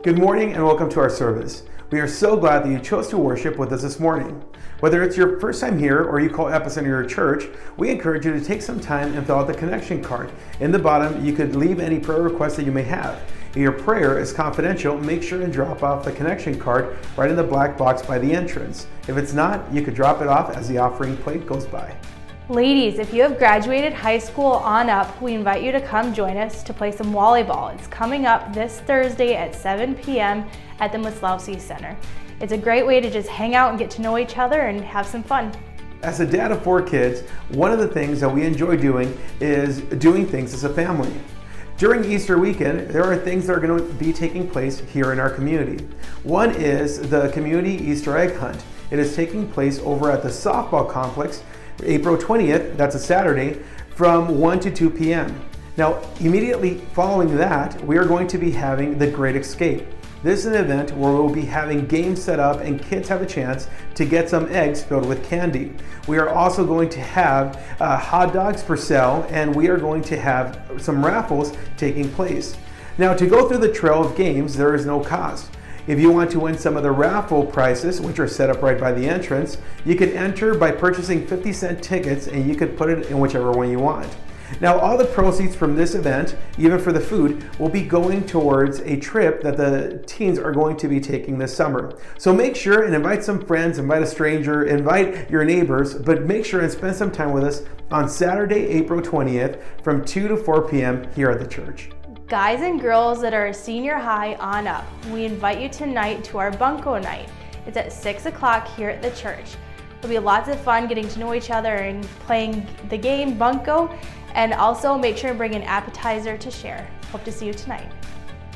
Good morning and welcome to our service. We are so glad that you chose to worship with us this morning. Whether it's your first time here or you call Epicenter your church, we encourage you to take some time and fill out the connection card. In the bottom, you could leave any prayer requests that you may have. If your prayer is confidential, make sure and drop off the connection card right in the black box by the entrance. If it's not, you could drop it off as the offering plate goes by. Ladies, if you have graduated high school on up, we invite you to come join us to play some volleyball. It's coming up this Thursday at 7 p.m. at the Epicenter Center. It's a great way to just hang out and get to know each other and have some fun. As a dad of 4 kids, one of the things that we enjoy doing is doing things as a family. During Easter weekend, there are things that are going to be taking place here in our community. One is the community Easter egg hunt. It is taking place over at the softball complex April 20th, that's a Saturday, from 1 to 2 p.m. Now, immediately following that, we are going to be having the Great Escape. This is an event where we'll be having games set up and kids have a chance to get some eggs filled with candy. We are also going to have hot dogs for sale, and we are going to have some raffles taking place. Now, to go through the trail of games, there is no cost. If you want to win some of the raffle prizes, which are set up right by the entrance, you can enter by purchasing 50-cent tickets and you could put it in whichever one you want. Now, all the proceeds from this event, even for the food, will be going towards a trip that the teens are going to be taking this summer. So make sure and invite some friends, invite a stranger, invite your neighbors, but make sure and spend some time with us on Saturday, April 20th from 2 to 4 p.m. here at the church. Guys and girls that are senior high on up, we invite you tonight to our Bunko night. It's at 6 o'clock here at the church. It'll be lots of fun getting to know each other and playing the game Bunko, and also make sure and bring an appetizer to share. Hope to see you tonight.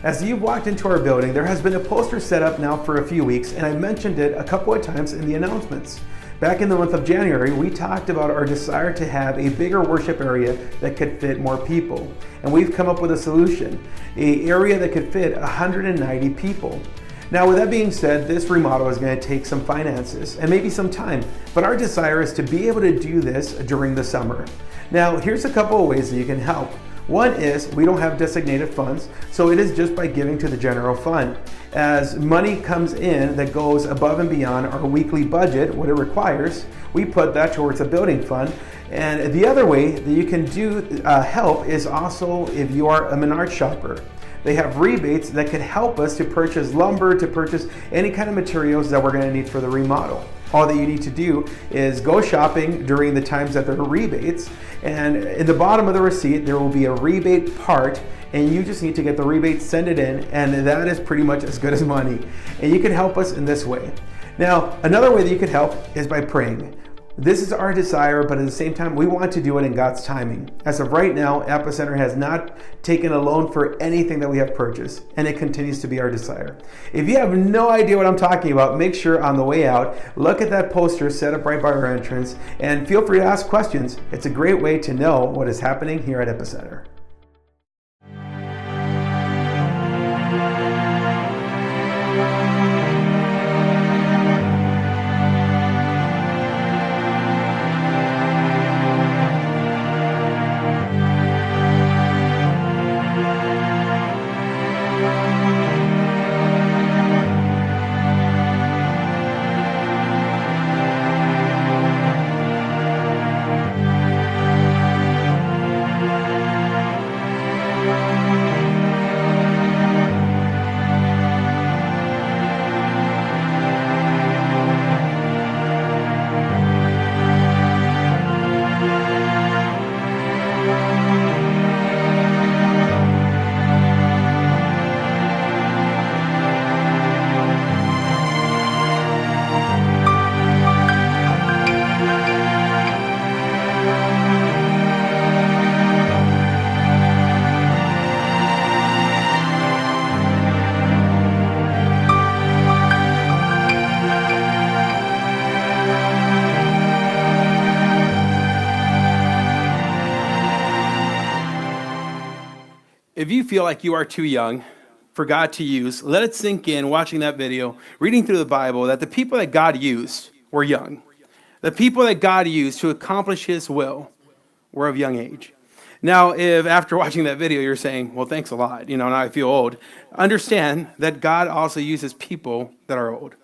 As you've walked into our building, there has been a poster set up now for a few weeks, and I mentioned it a couple of times in the announcements. Back in the month of January, we talked about our desire to have a bigger worship area that could fit more people. And we've come up with a solution, an area that could fit 190 people. Now, with that being said, this remodel is going to take some finances and maybe some time, but our desire is to be able to do this during the summer. Now, here's a couple of ways that you can help. One is we don't have designated funds, so it is just by giving to the general fund. As money comes in that goes above and beyond our weekly budget, what it requires, we put that towards a building fund. And the other way that you can do help is also if you are a Menards shopper. They have rebates that can help us to purchase lumber, to purchase any kind of materials that we're going to need for the remodel. All that you need to do is go shopping during the times that there are rebates, and in the bottom of the receipt there will be a rebate part, and you just need to get the rebate, send it in, and that is pretty much as good as money. And you can help us in this way. Now, another way that you could help is by praying. This is our desire, but at the same time, we want to do it in God's timing. As of right now, Epicenter has not taken a loan for anything that we have purchased, and it continues to be our desire. If you have no idea what I'm talking about, make sure on the way out, look at that poster set up right by our entrance, and feel free to ask questions. It's a great way to know what is happening here at Epicenter. If you feel like you are too young for God to use, let it sink in watching that video, reading through the Bible, that the people that God used were young. The people that God used to accomplish his will were of young age. Now, if after watching that video you're saying, well, thanks a lot, now I feel old, understand that God also uses people that are old.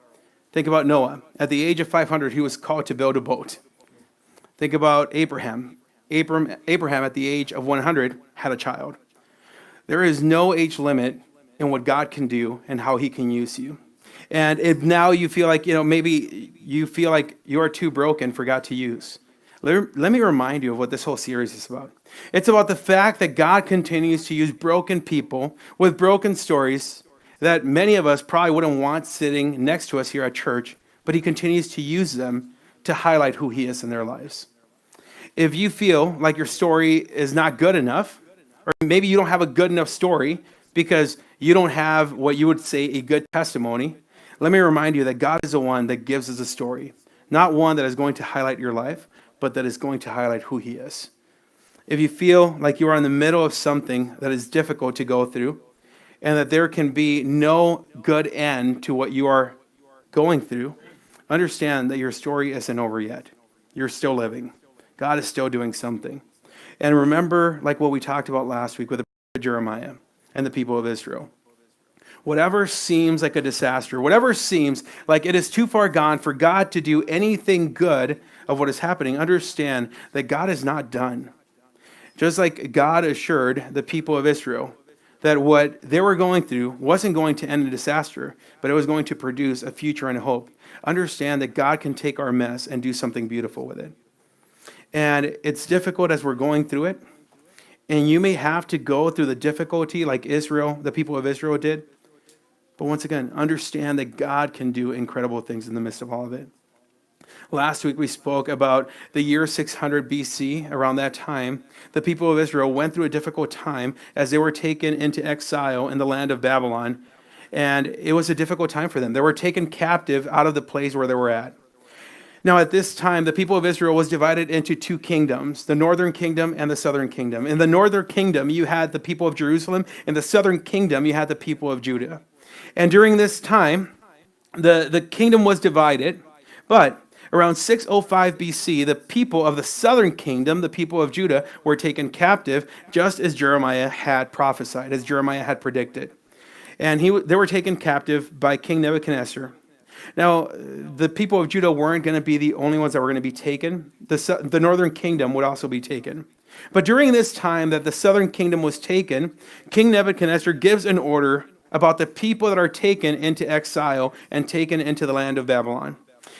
Think about Noah. At the age of 500, he was called to build a boat. Think about Abraham. Abraham, at the age of 100, had a child. There is no age limit in what God can do and how he can use you. And if now you feel like, maybe you feel like you're too broken for God to use, let me remind you of what this whole series is about. It's about the fact that God continues to use broken people with broken stories that many of us probably wouldn't want sitting next to us here at church, but he continues to use them to highlight who he is in their lives. If you feel like your story is not good enough, or maybe you don't have a good enough story because you don't have what you would say a good testimony, let me remind you that God is the one that gives us a story, not one that is going to highlight your life, but that is going to highlight who he is. If you feel like you are in the middle of something that is difficult to go through, and that there can be no good end to what you are going through, understand that your story isn't over yet. You're still living. God is still doing something. And remember, like what we talked about last week with Jeremiah and the people of Israel. Whatever seems like a disaster, whatever seems like it is too far gone for God to do anything good of what is happening, understand that God is not done. Just like God assured the people of Israel that what they were going through wasn't going to end in disaster, but it was going to produce a future and a hope. Understand that God can take our mess and do something beautiful with it. And it's difficult as we're going through it. And you may have to go through the difficulty like Israel, the people of Israel did. But once again, understand that God can do incredible things in the midst of all of it. Last week we spoke about the year 600 BC. Around that time, the people of Israel went through a difficult time as they were taken into exile in the land of Babylon. And it was a difficult time for them. They were taken captive out of the place where they were at. Now at this time, the people of Israel was divided into two kingdoms, the northern kingdom and the southern kingdom. In the northern kingdom, you had the people of Jerusalem. In the southern kingdom, you had the people of Judah. And during this time, the kingdom was divided, but around 605 BC, the people of the southern kingdom, the people of Judah, were taken captive, just as Jeremiah had prophesied, as Jeremiah had predicted. And they were taken captive by King Nebuchadnezzar. Now, the people of Judah weren't going to be the only ones that were going to be taken. The northern kingdom would also be taken. But during this time that the southern kingdom was taken, King Nebuchadnezzar gives an order about the people that are taken into exile and taken into the land of Babylon.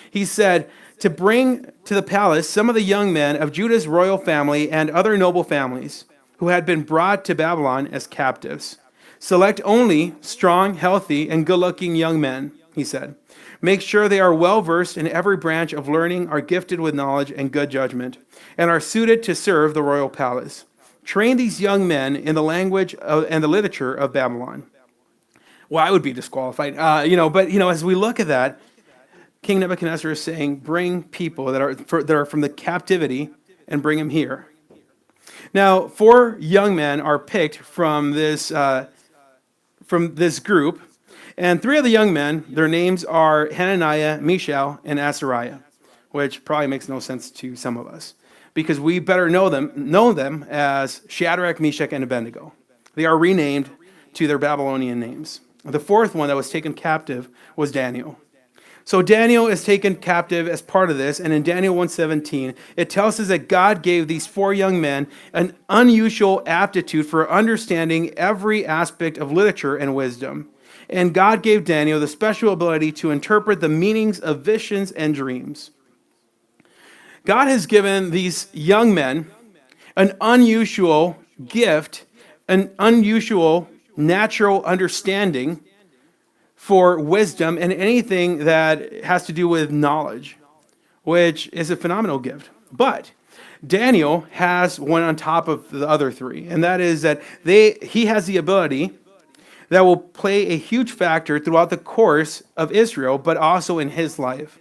He said to bring to the palace some of the young men of Judah's royal family and other noble families who had been brought to Babylon as captives. Select only strong, healthy, and good-looking young men, he said. Make sure they are well-versed in every branch of learning, are gifted with knowledge and good judgment, and are suited to serve the royal palace. Train these young men in the language and the literature of Babylon. Well, I would be disqualified, but as we look at that, King Nebuchadnezzar is saying, bring people that are from the captivity and bring them here. Now, 4 young men are picked from this group, and 3 of the young men, their names are Hananiah, Mishael, and Azariah, which probably makes no sense to some of us, because we better know them as Shadrach, Meshach, and Abednego. They are renamed to their Babylonian names. The 4th one that was taken captive was Daniel. So Daniel is taken captive as part of this, and in Daniel 1:17, it tells us that God gave these 4 young men an unusual aptitude for understanding every aspect of literature and wisdom. And God gave Daniel the special ability to interpret the meanings of visions and dreams. God has given these young men an unusual gift, an unusual natural understanding for wisdom and anything that has to do with knowledge, which is a phenomenal gift. But Daniel has one on top of the other 3, and that is that he has the ability that will play a huge factor throughout the course of Israel, but also in his life.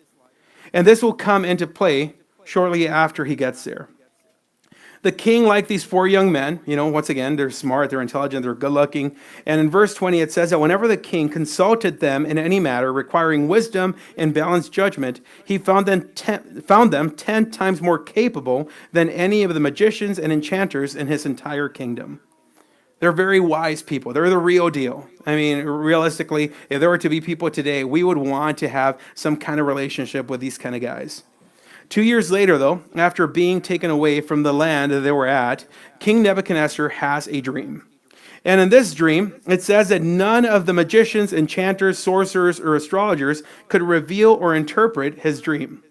And this will come into play shortly after he gets there. The king liked these four young men. Once again, they're smart, they're intelligent, they're good looking. And in verse 20, it says that whenever the king consulted them in any matter requiring wisdom and balanced judgment, he found them 10 times more capable than any of the magicians and enchanters in his entire kingdom. They're very wise people. They're the real deal. I mean, realistically, if there were to be people today, we would want to have some kind of relationship with these kind of guys. 2 years later, though, after being taken away from the land that they were at, King Nebuchadnezzar has a dream. And in this dream, it says that none of the magicians, enchanters, sorcerers, or astrologers could reveal or interpret his dream.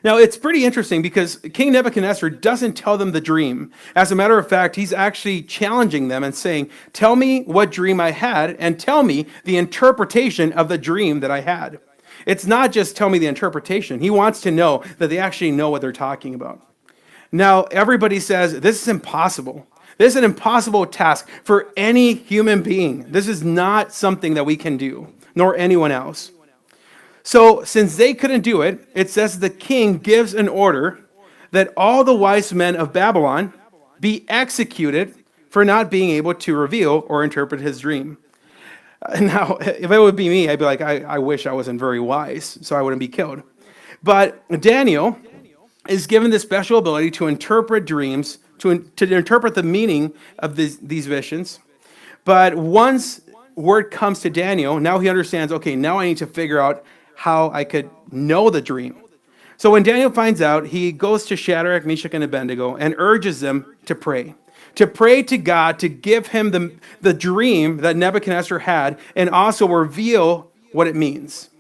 Now, it's pretty interesting because King Nebuchadnezzar doesn't tell them the dream. As a matter of fact, he's actually challenging them and saying, tell me what dream I had and tell me the interpretation of the dream that I had. It's not just tell me the interpretation. He wants to know that they actually know what they're talking about. Now, everybody says this is impossible. This is an impossible task for any human being. This is not something that we can do, nor anyone else. So, since they couldn't do it, it says the king gives an order that all the wise men of Babylon be executed for not being able to reveal or interpret his dream. Now, if it would be me, I'd be like, I wish I wasn't very wise, so I wouldn't be killed. But Daniel is given this special ability to interpret dreams, to interpret the meaning of these visions. But once word comes to Daniel, now he understands, okay, now I need to figure out how I could know the dream. So when Daniel finds out, he goes to Shadrach, Meshach, and Abednego and urges them to pray to God to give him the dream that Nebuchadnezzar had and also reveal what it means.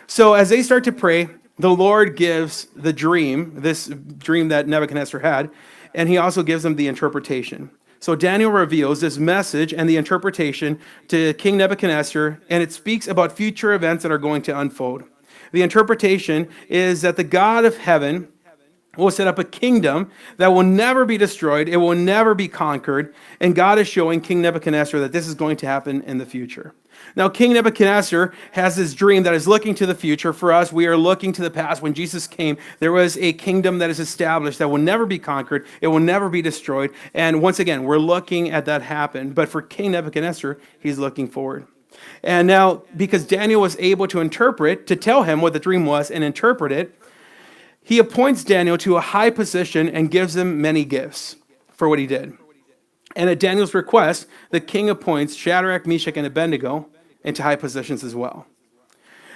So as they start to pray, the Lord gives the dream, this dream that Nebuchadnezzar had, and he also gives them the interpretation. So Daniel reveals this message and the interpretation to King Nebuchadnezzar, and it speaks about future events that are going to unfold. The interpretation is that the God of heaven will set up a kingdom that will never be destroyed, it will never be conquered, and God is showing King Nebuchadnezzar that this is going to happen in the future. Now, King Nebuchadnezzar has this dream that is looking to the future. For us, we are looking to the past. When Jesus came, there was a kingdom that is established that will never be conquered, it will never be destroyed, and once again, we're looking at that happen. But for King Nebuchadnezzar, he's looking forward. And now, because Daniel was able to tell him what the dream was and interpret it, he appoints Daniel to a high position and gives him many gifts for what he did. And at Daniel's request, the king appoints Shadrach, Meshach, and Abednego into high positions as well.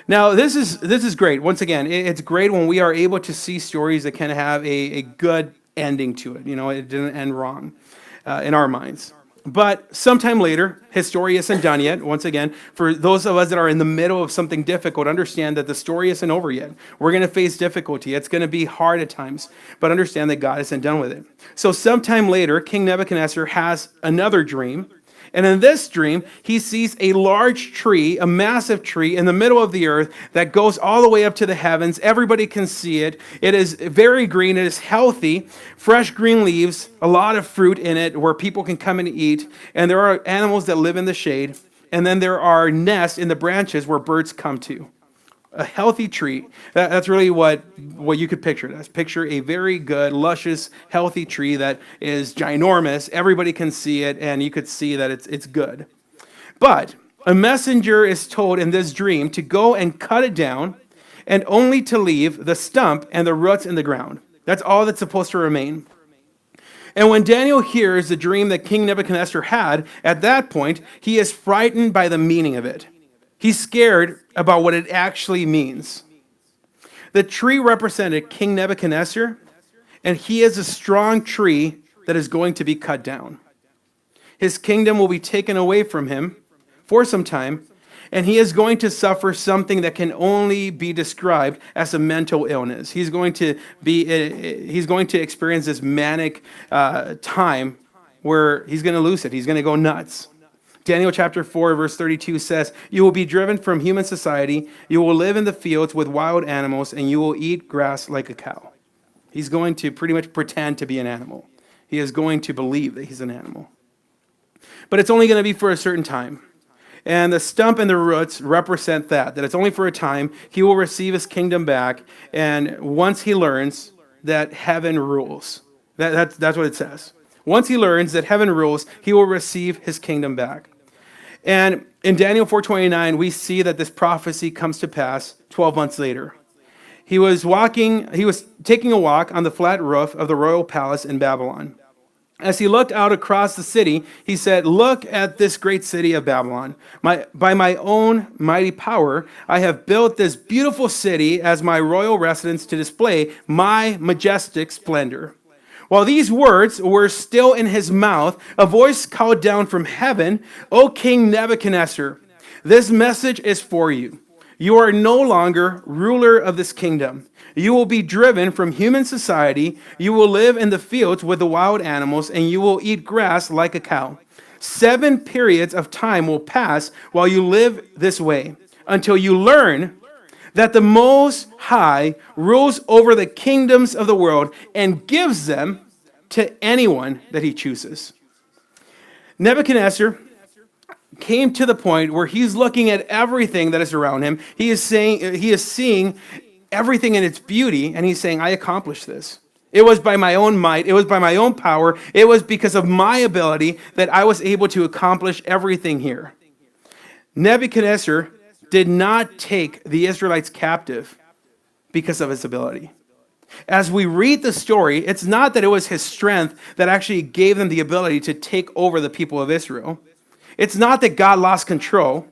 Now, this is great. Once again, it's great when we are able to see stories that can have a good ending to it. It didn't end wrong in our minds. But sometime later, his story isn't done yet. Once again, for those of us that are in the middle of something difficult, understand that the story isn't over yet. We're going to face difficulty. It's going to be hard at times, but understand that God isn't done with it. So sometime later, King Nebuchadnezzar has another dream. And in this dream, he sees a large tree, a massive tree in the middle of the earth that goes all the way up to the heavens. Everybody can see it. It is very green. It is healthy, fresh green leaves, a lot of fruit in it where people can come and eat. And there are animals that live in the shade. And then there are nests in the branches where birds come to. A healthy tree. That's really what you could picture it as. Picture a very good, luscious, healthy tree that is ginormous. Everybody can see it, and you could see that it's good. But a messenger is told in this dream to go and cut it down, and only to leave the stump and the roots in the ground. That's all that's supposed to remain. And when Daniel hears the dream that King Nebuchadnezzar had, at that point, he is frightened by the meaning of it. He's scared about what it actually means. The tree represented King Nebuchadnezzar, and he is a strong tree that is going to be cut down. His kingdom will be taken away from him for some time, and he is going to suffer something that can only be described as a mental illness. He's going to experience this manic time where he's going to lose it. He's going to go nuts. Daniel chapter 4, verse 32 says, "You will be driven from human society, you will live in the fields with wild animals, and you will eat grass like a cow." He's going to pretty much pretend to be an animal. He is going to believe that he's an animal. But it's only going to be for a certain time. And the stump and the roots represent that it's only for a time. He will receive his kingdom back, and once he learns that heaven rules, That's what it says. Once he learns that heaven rules, he will receive his kingdom back. And in Daniel 4:29, we see that this prophecy comes to pass 12 months later. He was taking a walk on the flat roof of the royal palace in Babylon. As he looked out across the city, he said, "Look at this great city of Babylon. By my own mighty power, I have built this beautiful city as my royal residence to display my majestic splendor." While these words were still in his mouth, a voice called down from heaven, "O King Nebuchadnezzar, this message is for you. You are no longer ruler of this kingdom. You will be driven from human society. You will live in the fields with the wild animals, and you will eat grass like a cow. 7 periods of time will pass while you live this way, until you learn that the Most High rules over the kingdoms of the world and gives them to anyone that he chooses." Nebuchadnezzar came to the point where he's looking at everything that is around him. He is seeing everything in its beauty, and he's saying, "I accomplished this. It was by my own might. It was by my own power. It was because of my ability that I was able to accomplish everything here." Nebuchadnezzar did not take the Israelites captive because of his ability. As we read the story, it's not that it was his strength that actually gave them the ability to take over the people of Israel. It's not that God lost control.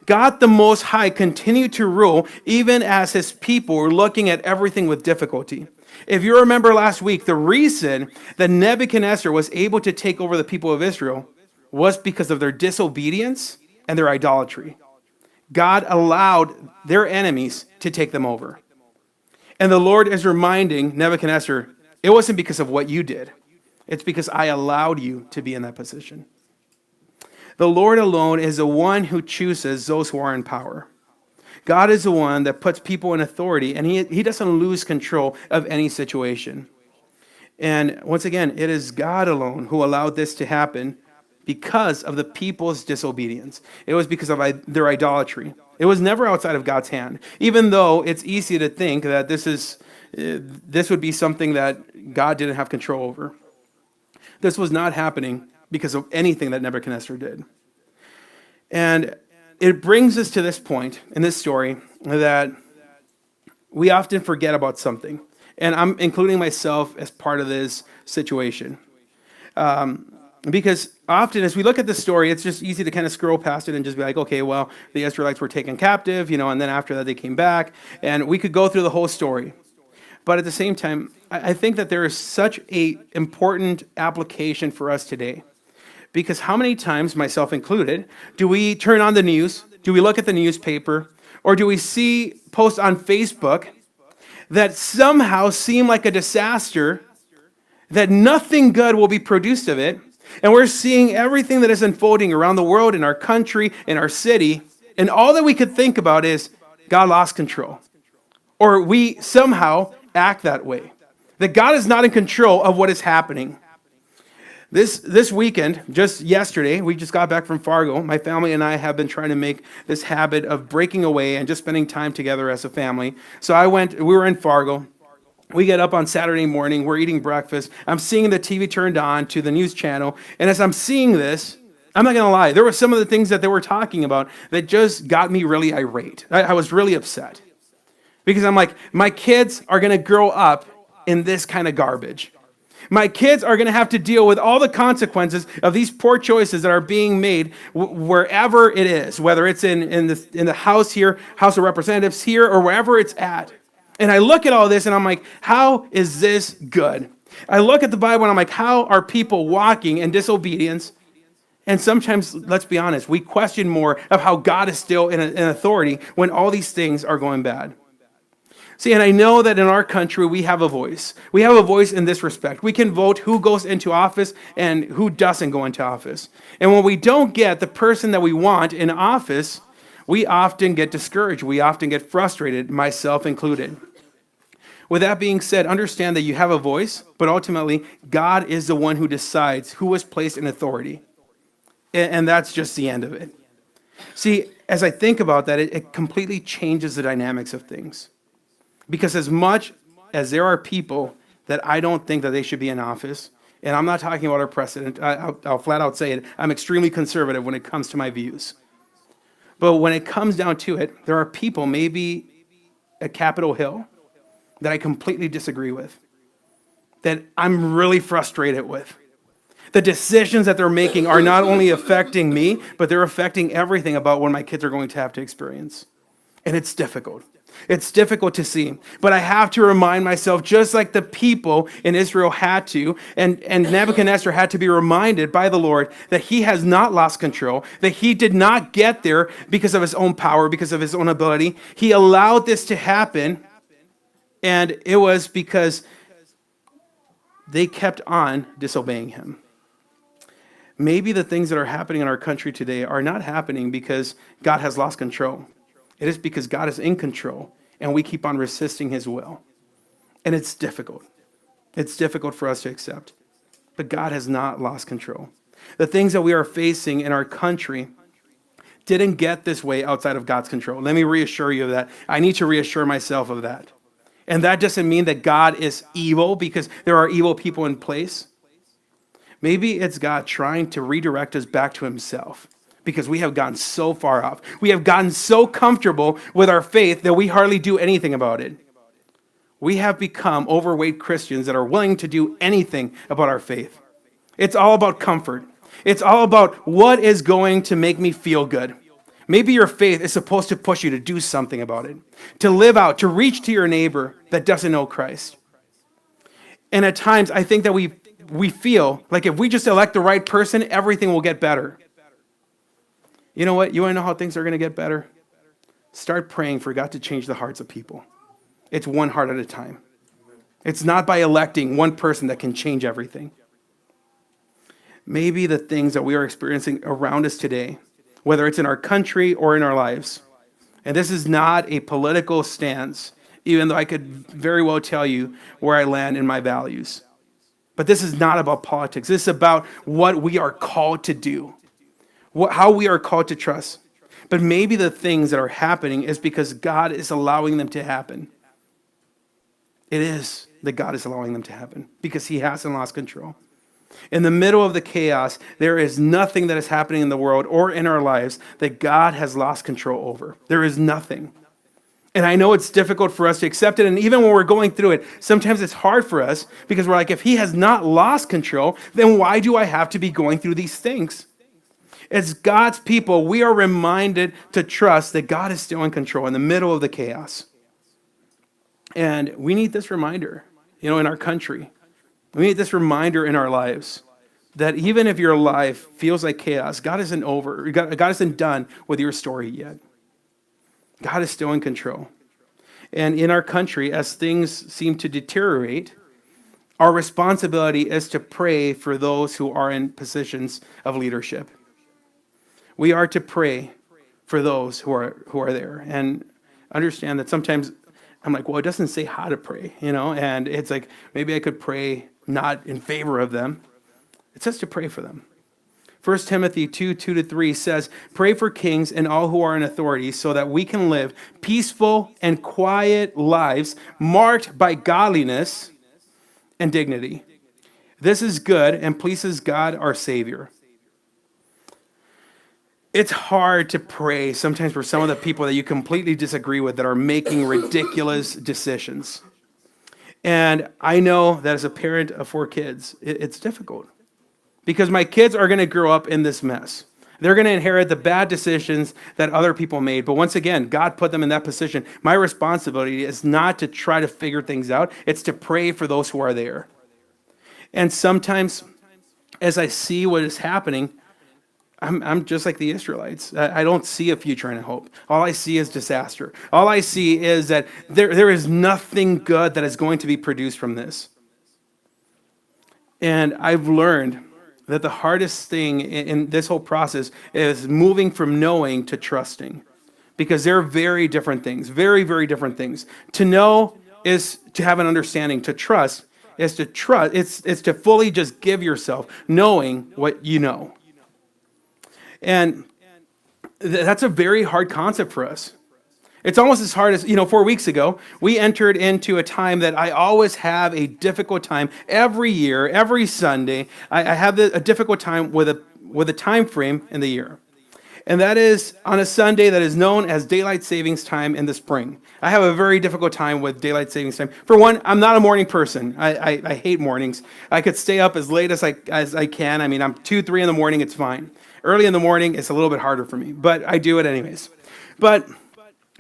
God the Most High continued to rule even as his people were looking at everything with difficulty. If you remember last week, the reason that Nebuchadnezzar was able to take over the people of Israel was because of their disobedience and their idolatry. God allowed their enemies to take them over. And the Lord is reminding Nebuchadnezzar, it wasn't because of what you did. It's because I allowed you to be in that position. The Lord alone is the one who chooses those who are in power. God is the one that puts people in authority, and he doesn't lose control of any situation. And once again, it is God alone who allowed this to happen because of the people's disobedience. It was because of their idolatry. It was never outside of God's hand, even though it's easy to think that this would be something that God didn't have control over. This was not happening because of anything that Nebuchadnezzar did. And it brings us to this point in this story that we often forget about something. And I'm including myself as part of this situation. Because often as we look at the story, it's just easy to kind of scroll past it and just be like, okay, well, the Israelites were taken captive, and then after that they came back. And we could go through the whole story. But at the same time, I think that there is such an important application for us today. Because how many times, myself included, do we turn on the news, do we look at the newspaper, or do we see posts on Facebook that somehow seem like a disaster, that nothing good will be produced of it, and we're seeing everything that is unfolding around the world, in our country, in our city, and all that we could think about is God lost control. Or we somehow act that way, that God is not in control of what is happening. This weekend, just yesterday, we just got back from Fargo. My family and I have been trying to make this habit of breaking away and just spending time together as a family. So we were in Fargo. We get up on Saturday morning, we're eating breakfast. I'm seeing the TV turned on to the news channel. And as I'm seeing this, I'm not going to lie, there were some of the things that they were talking about that just got me really irate. I was really upset. Because I'm like, my kids are going to grow up in this kind of garbage. My kids are going to have to deal with all the consequences of these poor choices that are being made wherever it is, whether it's in the House here, House of Representatives here, or wherever it's at. And I look at all this and I'm like, how is this good? I look at the Bible and I'm like, how are people walking in disobedience? And sometimes, let's be honest, we question more of how God is still in authority when all these things are going bad. See, and I know that in our country, we have a voice. We have a voice in this respect. We can vote who goes into office and who doesn't go into office. And when we don't get the person that we want in office, we often get discouraged. We often get frustrated, myself included. With that being said, understand that you have a voice, but ultimately, God is the one who decides who is placed in authority. And that's just the end of it. See, as I think about that, it completely changes the dynamics of things. Because as much as there are people that I don't think that they should be in office. And I'm not talking about our president. I'll flat out say it. I'm extremely conservative when it comes to my views. But when it comes down to it, there are people, maybe at Capitol Hill, that I completely disagree with, that I'm really frustrated with. The decisions that they're making are not only affecting me, but they're affecting everything about what my kids are going to have to experience. And it's difficult. It's difficult to see. But I have to remind myself, just like the people in Israel had to, and Nebuchadnezzar had to be reminded by the Lord that he has not lost control, that he did not get there because of his own power, because of his own ability. He allowed this to happen, and it was because they kept on disobeying him. Maybe the things that are happening in our country today are not happening because God has lost control. It is because God is in control, and we keep on resisting his will. And it's difficult. It's difficult for us to accept. But God has not lost control. The things that we are facing in our country didn't get this way outside of God's control. Let me reassure you of that. I need to reassure myself of that. And that doesn't mean that God is evil because there are evil people in place. Maybe it's God trying to redirect us back to himself because we have gotten so far off. We have gotten so comfortable with our faith that we hardly do anything about it. We have become overweight Christians that are willing to do anything about our faith. It's all about comfort. It's all about what is going to make me feel good. Maybe your faith is supposed to push you to do something about it, to live out, to reach to your neighbor that doesn't know Christ. And at times, I think that we feel like if we just elect the right person, everything will get better. You know what? You want to know how things are going to get better? Start praying for God to change the hearts of people. It's one heart at a time. It's not by electing one person that can change everything. Maybe the things that we are experiencing around us today, whether it's in our country or in our lives, and this is not a political stance, even though I could very well tell you where I land in my values. But this is not about politics. This is about what we are called to do, how we are called to trust. But maybe the things that are happening is because God is allowing them to happen. It is that God is allowing them to happen because he hasn't lost control. In the middle of the chaos, there is nothing that is happening in the world or in our lives that God has lost control over. There is nothing. And I know it's difficult for us to accept it. And even when we're going through it, sometimes it's hard for us because we're like, if he has not lost control, then why do I have to be going through these things? As God's people, we are reminded to trust that God is still in control in the middle of the chaos. And we need this reminder, in our country. We need this reminder in our lives that even if your life feels like chaos, God isn't over. God isn't done with your story yet. God is still in control. And in our country, as things seem to deteriorate, our responsibility is to pray for those who are in positions of leadership. We are to pray for those who are there. And understand that sometimes I'm like, well, it doesn't say how to pray, and it's like, maybe I could pray not in favor of them. It says to pray for them. 1 Timothy 2:2-3 says, pray for kings and all who are in authority so that we can live peaceful and quiet lives marked by godliness and dignity. This is good and pleases God our Savior. It's hard to pray sometimes for some of the people that you completely disagree with that are making ridiculous decisions. And I know that as a parent of 4 kids, it's difficult. Because my kids are going to grow up in this mess. They're going to inherit the bad decisions that other people made. But once again, God put them in that position. My responsibility is not to try to figure things out. It's to pray for those who are there. And sometimes, as I see what is happening, I'm just like the Israelites. I don't see a future and a hope. All I see is disaster. All I see is that there is nothing good that is going to be produced from this. And I've learned that the hardest thing in this whole process is moving from knowing to trusting. Because they're very different things, very, very different things. To know is to have an understanding. To trust is to trust. It's to fully just give yourself, knowing what you know. And that's a very hard concept for us. It's almost as hard as, 4 weeks ago, we entered into a time that I always have a difficult time every year, every Sunday. I have a difficult time with a time frame in the year. And that is on a Sunday that is known as daylight savings time in the spring. I have a very difficult time with daylight savings time. For one, I'm not a morning person. I hate mornings. I could stay up as late as I can. I mean, I'm 2, 3 in the morning, it's fine. Early in the morning, it's a little bit harder for me, but I do it anyways. But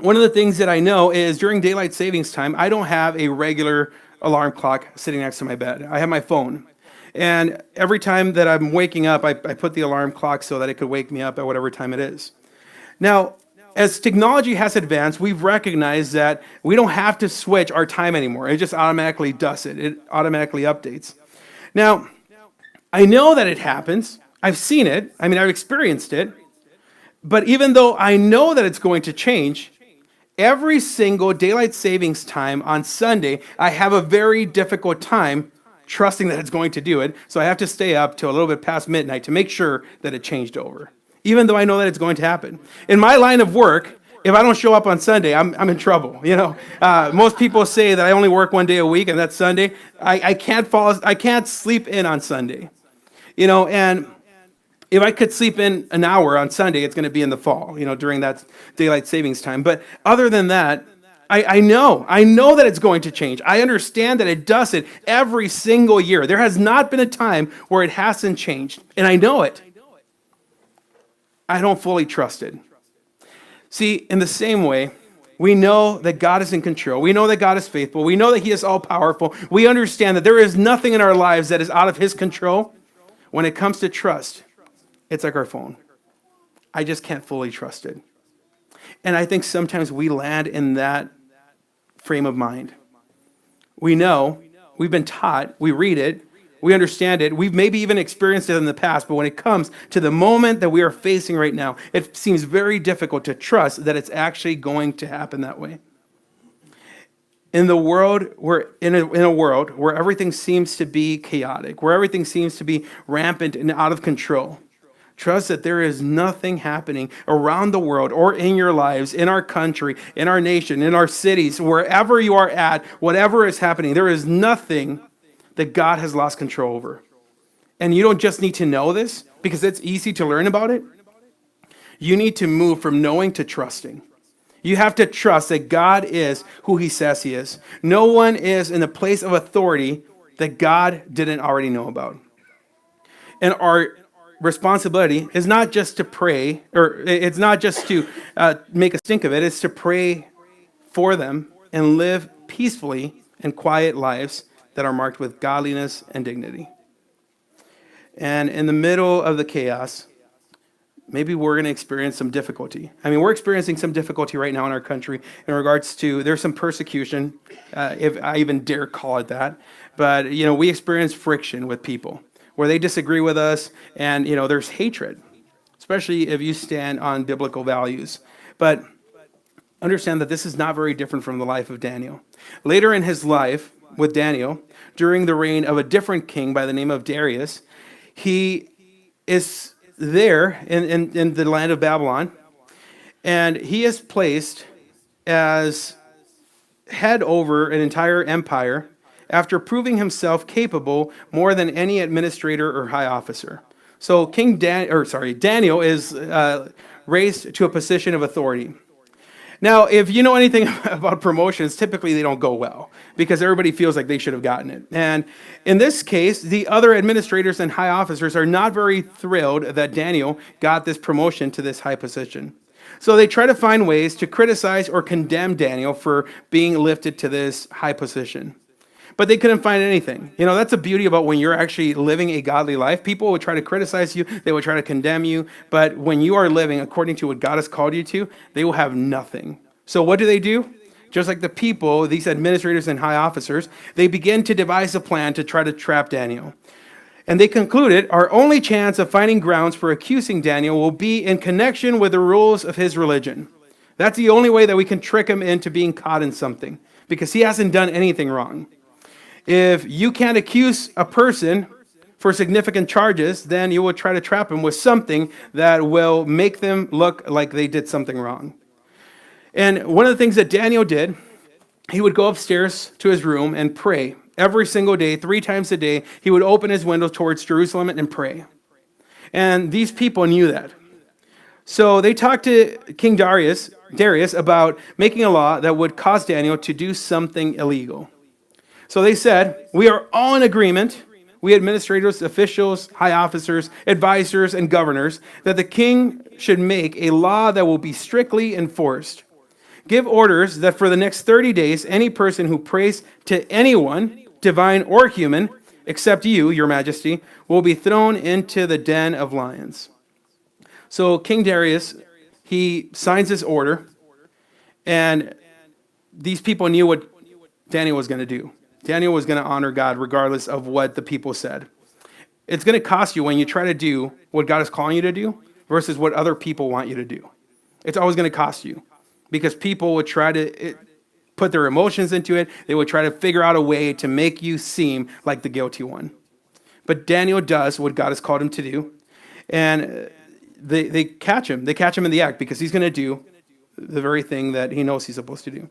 one of the things that I know is during daylight savings time, I don't have a regular alarm clock sitting next to my bed. I have my phone. And every time that I'm waking up, I put the alarm clock so that it could wake me up at whatever time it is. Now, as technology has advanced, we've recognized that we don't have to switch our time anymore. It just automatically does it. It automatically updates. Now, I know that it happens. I've seen it. I mean, I've experienced it. But even though I know that it's going to change, every single daylight savings time on Sunday, I have a very difficult time trusting that it's going to do it. So I have to stay up till a little bit past midnight to make sure that it changed over, even though I know that it's going to happen. In my line of work, if I don't show up on Sunday, I'm in trouble. Most people say that I only work one day a week, and that's Sunday. I can't sleep in on Sunday. And if I could sleep in an hour on Sunday, it's going to be in the fall, during that daylight savings time. But other than that, I know that it's going to change. I understand that it does it every single year. There has not been a time where it hasn't changed, and I know it. I don't fully trust it. See, in the same way, we know that God is in control. We know that God is faithful. We know that He is all-powerful. We understand that there is nothing in our lives that is out of His control. When it comes to trust, it's like our phone. I just can't fully trust it. And I think sometimes we land in that frame of mind. We know, we've been taught, we read it, we understand it, we've maybe even experienced it in the past, but when it comes to the moment that we are facing right now, it seems very difficult to trust that it's actually going to happen that way. In a world where everything seems to be chaotic, where everything seems to be rampant and out of control, trust that there is nothing happening around the world or in your lives, in our country, in our nation, in our cities, wherever you are at, whatever is happening, there is nothing that God has lost control over. And you don't just need to know this because it's easy to learn about it. You need to move from knowing to trusting. You have to trust that God is who He says He is. No one is in the place of authority that God didn't already know about. And our responsibility is not just to pray, or it's not just to make a stink of it. It's to pray for them and live peacefully and quiet lives that are marked with godliness and dignity. And in the middle of the chaos, maybe we're going to experience some difficulty. I mean, we're experiencing some difficulty right now in our country in regards to, there's some persecution, if I even dare call it that. But, we experience friction with people where they disagree with us, and, there's hatred, especially if you stand on biblical values. But understand that this is not very different from the life of Daniel. Later in his life with Daniel, during the reign of a different king by the name of Darius, he is there in the land of Babylon, and he is placed as head over an entire empire after proving himself capable more than any administrator or high officer. So Daniel is raised to a position of authority. Now, if you know anything about promotions, typically they don't go well because everybody feels like they should have gotten it. And in this case, the other administrators and high officers are not very thrilled that Daniel got this promotion to this high position. So they try to find ways to criticize or condemn Daniel for being lifted to this high position. But they couldn't find anything. That's the beauty about when you're actually living a godly life. People will try to criticize you. They will try to condemn you. But when you are living according to what God has called you to, they will have nothing. So what do? Just like the people, these administrators and high officers, they begin to devise a plan to try to trap Daniel. And they concluded, our only chance of finding grounds for accusing Daniel will be in connection with the rules of his religion. That's the only way that we can trick him into being caught in something, because he hasn't done anything wrong. If you can't accuse a person for significant charges, then you will try to trap him with something that will make them look like they did something wrong. And one of the things that Daniel did, he would go upstairs to his room and pray every single day, 3 times a day. He would open his window towards Jerusalem and pray. And these people knew that. So they talked to King Darius about making a law that would cause Daniel to do something illegal. So they said, we are all in agreement, we administrators, officials, high officers, advisors, and governors, that the king should make a law that will be strictly enforced. Give orders that for the next 30 days, any person who prays to anyone, divine or human, except you, your majesty, will be thrown into the den of lions. So King Darius, he signs this order, and these people knew what Daniel was going to do. Daniel was going to honor God regardless of what the people said. It's going to cost you when you try to do what God is calling you to do versus what other people want you to do. It's always going to cost you because people would try to put their emotions into it. They would try to figure out a way to make you seem like the guilty one. But Daniel does what God has called him to do, and they catch him. They catch him in the act because he's going to do the very thing that he knows he's supposed to do.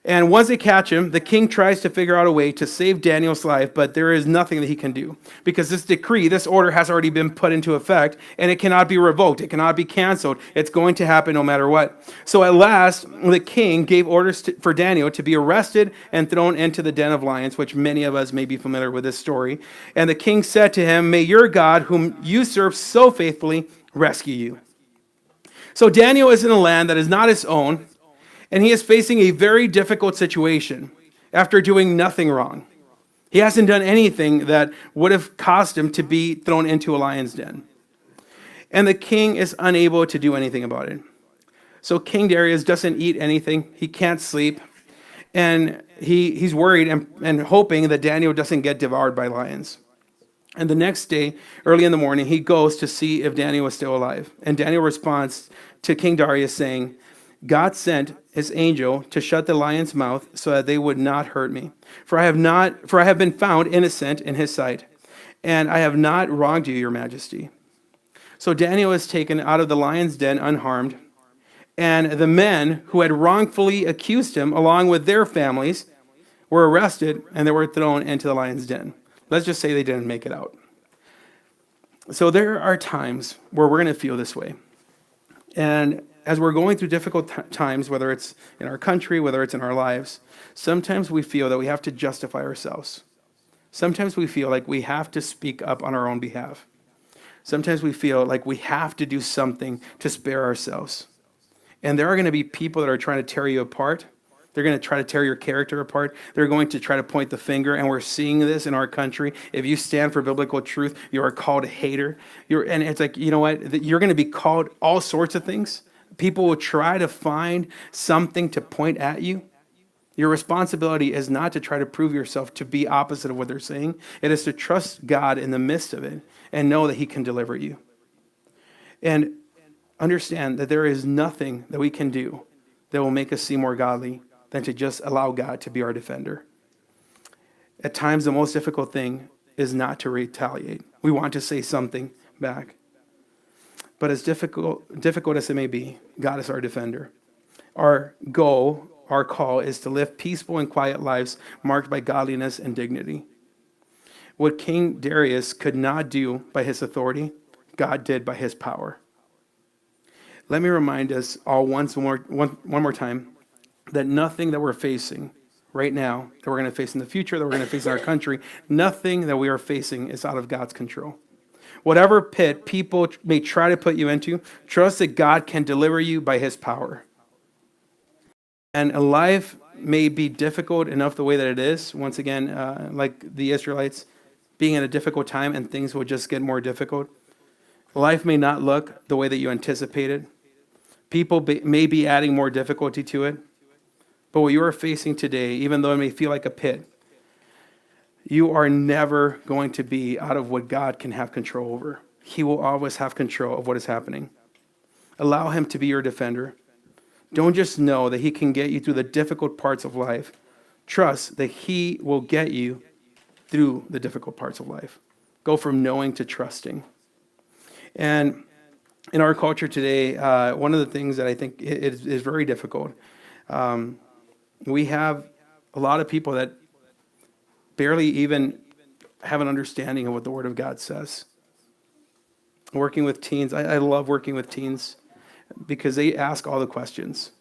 And once they catch him, the king tries to figure out a way to save Daniel's life, but there is nothing that he can do because this decree, this order has already been put into effect, and it cannot be revoked. It cannot be canceled. It's going to happen no matter what. So at last, the king gave orders for Daniel to be arrested and thrown into the den of lions, which many of us may be familiar with this story. And the king said to him, "May your God, whom you serve so faithfully, rescue you." So Daniel is in a land that is not his own, and he is facing a very difficult situation after doing nothing wrong. He hasn't done anything that would have caused him to be thrown into a lion's den. And the king is unable to do anything about it. So King Darius doesn't eat anything. He can't sleep. And he's worried and hoping that Daniel doesn't get devoured by lions. And the next day, early in the morning, he goes to see if Daniel was still alive. And Daniel responds to King Darius saying, "God sent his angel to shut the lion's mouth so that they would not hurt me. For I have been found innocent in his sight, and I have not wronged you, your majesty." So Daniel is taken out of the lion's den unharmed, and the men who had wrongfully accused him, along with their families, were arrested and they were thrown into the lion's den. Let's just say they didn't make it out. So there are times where we're going to feel this way. And as we're going through difficult times, whether it's in our country, whether it's in our lives, sometimes we feel that we have to justify ourselves. Sometimes we feel like we have to speak up on our own behalf. Sometimes we feel like we have to do something to spare ourselves. And there are going to be people that are trying to tear you apart. They're going to try to tear your character apart. They're going to try to point the finger, and we're seeing this in our country. If you stand for biblical truth, you are called a hater. And it's like, you know what? You're going to be called all sorts of things. People will try to find something to point at you. Your responsibility is not to try to prove yourself to be opposite of what they're saying. It is to trust God in the midst of it and know that he can deliver you. And understand that there is nothing that we can do that will make us seem more godly than to just allow God to be our defender. At times, the most difficult thing is not to retaliate. We want to say something back. But as difficult as it may be, God is our defender. Our goal, our call, is to live peaceful and quiet lives marked by godliness and dignity. What King Darius could not do by his authority, God did by his power. Let me remind us all one more time that nothing that we're facing right now, that we're going to face in the future, that we're going to face in our country, nothing that we are facing is out of God's control. Whatever pit people may try to put you into, trust that God can deliver you by his power. And life may be difficult enough the way that it is, once again, like the Israelites, being in a difficult time and things will just get more difficult. Life may not look the way that you anticipated. People may be adding more difficulty to it. But what you are facing today, even though it may feel like a pit, you are never going to be out of what God can have control over. He will always have control of what is happening. Allow him to be your defender. Don't just know that he can get you through the difficult parts of life. Trust that he will get you through the difficult parts of life. Go from knowing to trusting. And in our culture today, one of the things that I think is very difficult We have a lot of people that barely even have an understanding of what the Word of God says. Working with teens, I love working with teens because they ask all the questions.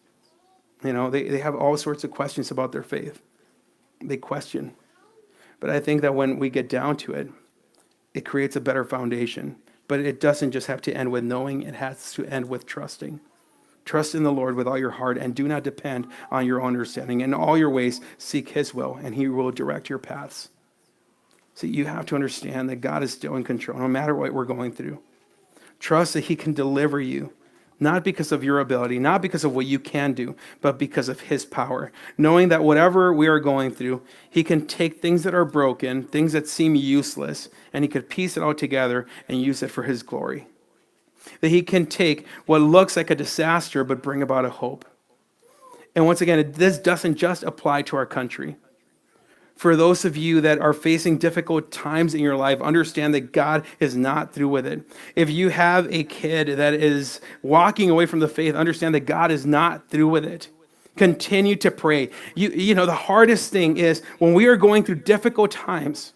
They have all sorts of questions about their faith. They question. But I think that when we get down to it, it creates a better foundation. But it doesn't just have to end with knowing, it has to end with trusting. Trust in the Lord with all your heart and do not depend on your own understanding. In all your ways, seek his will, and he will direct your paths. So you have to understand that God is still in control, no matter what we're going through. Trust that he can deliver you, not because of your ability, not because of what you can do, but because of his power. Knowing that whatever we are going through, he can take things that are broken, things that seem useless, and he could piece it all together and use it for his glory. That he can take what looks like a disaster, but bring about a hope. And once again, this doesn't just apply to our country. For those of you that are facing difficult times in your life, understand that God is not through with it. If you have a kid that is walking away from the faith, understand that God is not through with it. Continue to pray. The hardest thing is when we are going through difficult times,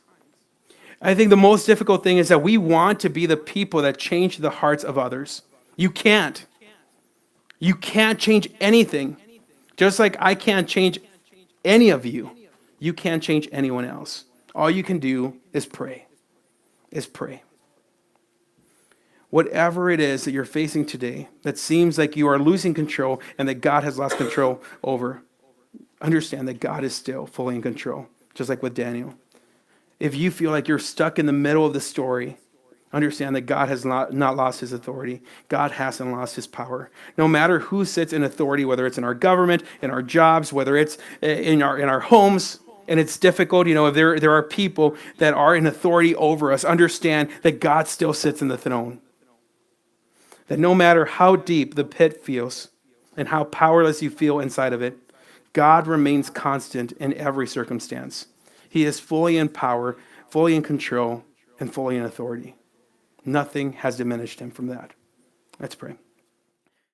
I think the most difficult thing is that we want to be the people that change the hearts of others. You can't. You can't change anything. Just like I can't change any of you. You can't change anyone else. All you can do is pray. Whatever it is that you're facing today that seems like you are losing control and that God has lost control over, understand that God is still fully in control, just like with Daniel. If you feel like you're stuck in the middle of the story, understand that God has not lost his authority. God hasn't lost his power. No matter who sits in authority, whether it's in our government, in our jobs, whether it's in our homes, and it's difficult, if there are people that are in authority over us, understand that God still sits in the throne. That no matter how deep the pit feels and how powerless you feel inside of it, God remains constant in every circumstance. He is fully in power, fully in control, and fully in authority. Nothing has diminished him from that. Let's pray.